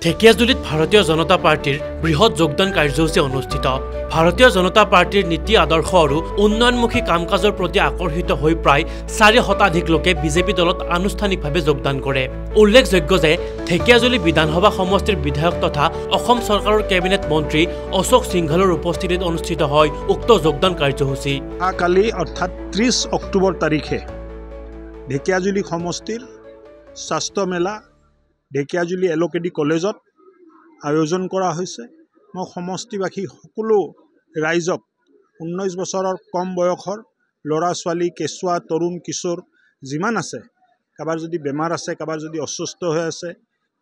ঢেকিয়াজুলিত ভাৰতীয় জনতা পাৰ্টিৰ বৃহৎ যোগদান কাৰ্যসূচী অনুষ্ঠিত। ভাৰতীয় জনতা পাৰ্টিৰ নীতি আদৰ্শ আৰু উন্নয়নমুখী কাম-কাজৰ প্ৰতি আকৰ্ষিত হৈ প্ৰায় 4 শতাধিক লোকে বিজেপি দলত আনুষ্ঠানিকভাৱে যোগদান কৰে। উল্লেখযোগ্য যে ঢেকিয়াজুলি বিধানসভা সমষ্টিৰ বিধায়ক তথা অসম চৰকাৰৰ কেবিনেট মন্ত্ৰী অশোক সিংঘলৰ উপস্থিতিত অনুষ্ঠিত হয় উক্ত যোগদান কাৰ্যসূচী। কালি অৰ্থাৎ 30 অক্টোবৰ তাৰিখে ঢেকিয়াজুলি সমষ্টিৰ স্বাস্থ্য মেলা ঢেকিয়াজুলি এলকেডি কলেজত আয়োজন কৰা হৈছে। মই সমষ্টিবাসী সকলো ৰাইজক 19 বছৰৰ কম বয়সৰ ল'ৰা ছোৱালী কেঁচুৱা তৰুণ কিশোৰ যিমান আছে, কাৰোবাৰ যদি বেমাৰ আছে, কাৰোবাৰ যদি অসুস্থ হৈ আছে,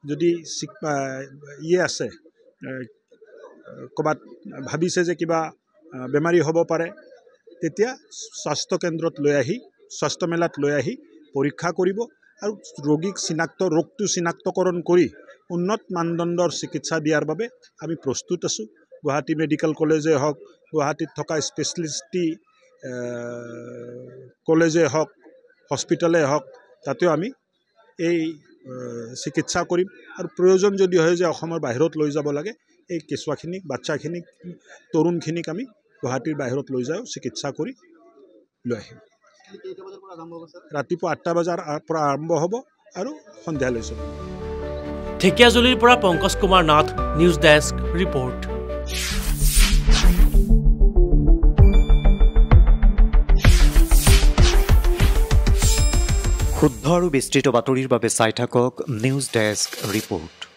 যদি আছে ক'ৰবাত ভাবিছে যে কিবা বেমাৰী হ'ব পাৰে, তেতিয়া স্বাস্থ্য কেন্দ্ৰত লৈ আহি স্বাস্থ্য মেলাত লৈ আহি পৰীক্ষা কৰিব আৰু ৰোগটো চিনাক্তকৰণ কৰি উন্নত মানদণ্ডৰ চিকিৎসা দিয়াৰ বাবে আমি প্ৰস্তুত আছোঁ। গুৱাহাটী মেডিকেল কলেজে হওক, গুৱাহাটীত থকা স্পেচিয়েলিটি কলেজে হওক, হস্পিটেলে হওক, তাতেও আমি এই চিকিৎসা কৰিম আৰু প্ৰয়োজন যদি হয় যে অসমৰ বাহিৰত লৈ যাব লাগে, এই কেঁচুৱাখিনিক বাচ্চাখিনিক তৰুণখিনিক আমি গুৱাহাটীৰ বাহিৰত লৈ যাওঁ চিকিৎসা কৰি লৈ আহিম। ৰাতিপুৱা 8টা বজাৰ পৰা আৰম্ভ হ'ব আৰু সন্ধিয়ালৈ চলিব। ঢেকিয়াজুলিৰ পৰা Pankaj Kumar Nath, news desk report. শুদ্ধ আৰু বিস্তৃত বাতৰিৰ বাবে চাই থাকক নিউজ ডেস্ক ৰিপৰ্ট।